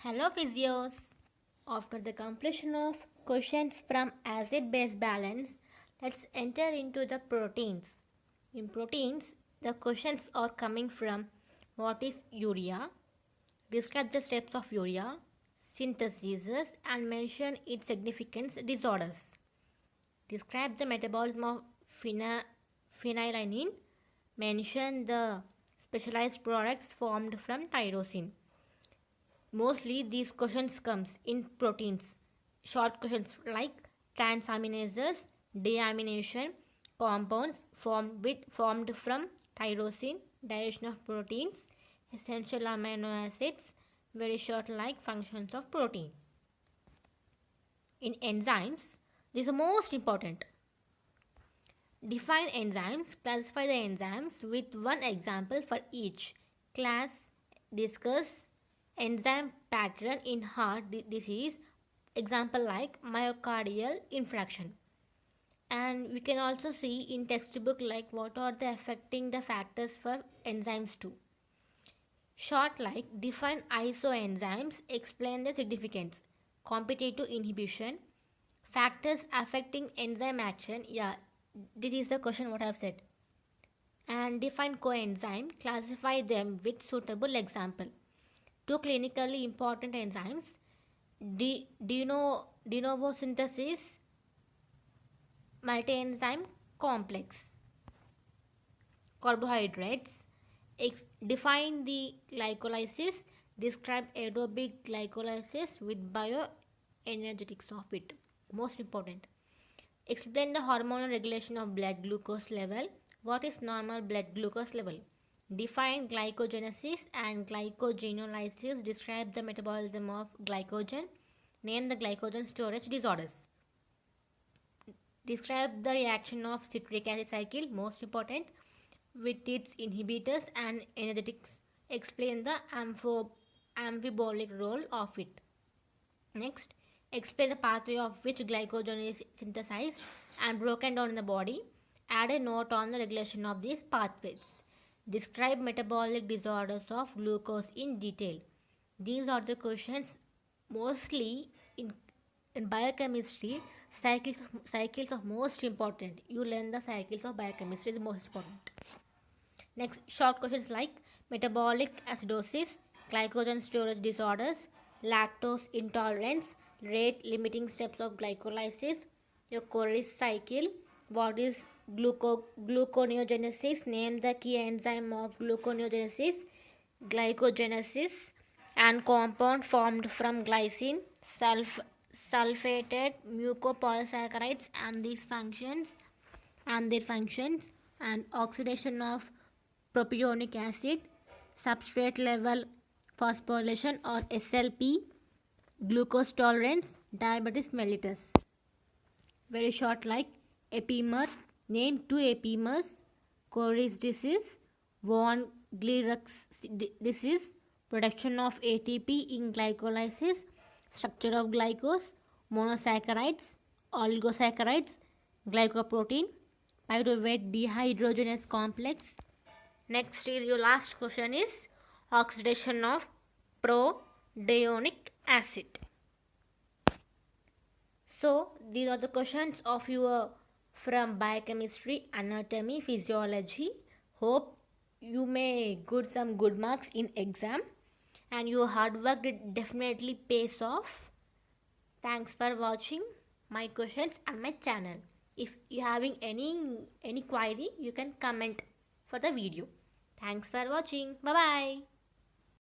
Hello physios! After the completion of questions from acid-base balance, let's enter into the proteins. In proteins, the questions are coming from what is urea, describe the steps of urea, synthesis and mention its significance disorders. Describe the metabolism of phenylalanine, mention the specialized products formed from tyrosine. Mostly these questions comes in proteins. Short questions like transaminases, deamination, compounds formed from tyrosine, digestion of proteins, essential amino acids, very short like functions of protein. In enzymes, this is most important. Define enzymes, classify the enzymes with one example for each. Class, discuss enzyme pattern in heart disease, example like myocardial infarction. And we can also see in textbook like what are the affecting the factors for enzymes too. Short like define isoenzymes, explain the significance. Competitive inhibition, factors affecting enzyme action. Yeah, this is the question what I have said. And define coenzyme, classify them with suitable example. Two clinically important enzymes, de novo synthesis multi-enzyme complex. Carbohydrates, define the glycolysis, describe aerobic glycolysis with bioenergetics of it. Most important. Explain the hormonal regulation of blood glucose level. What is normal blood glucose level? Define glycogenesis and glycogenolysis. Describe the metabolism of glycogen. Name the glycogen storage disorders. Describe the reaction of citric acid cycle, most important, with its inhibitors and energetics. Explain the amphibolic role of it. Next, explain the pathway of which glycogen is synthesized and broken down in the body. Add a note on the regulation of these pathways. Describe metabolic disorders of glucose in detail. These are the questions mostly in biochemistry. Cycles are most important. You learn the cycles of biochemistry is most important. Next, short questions like metabolic acidosis, glycogen storage disorders, lactose intolerance, rate limiting steps of glycolysis, your Corey's cycle, what is gluconeogenesis, name the key enzyme of gluconeogenesis, glycogenesis, and compound formed from glycine, sulfated mucopolysaccharides and these functions and their functions, and oxidation of propionic acid, substrate level phosphorylation or SLP, glucose tolerance, diabetes mellitus. Very short like epimer, name two epimers, Corey's disease, von Gleirach's disease, production of ATP in glycolysis, structure of glycose, monosaccharides, oligosaccharides, glycoprotein, pyruvate dehydrogenase complex. Next is your last question is oxidation of propionic acid. So these are the questions of your from biochemistry, anatomy, physiology. Hope you may get some good marks in exam and your hard work definitely pays off. Thanks for watching my questions and my channel. If you having any query, you can comment for the video. Thanks for watching. Bye bye.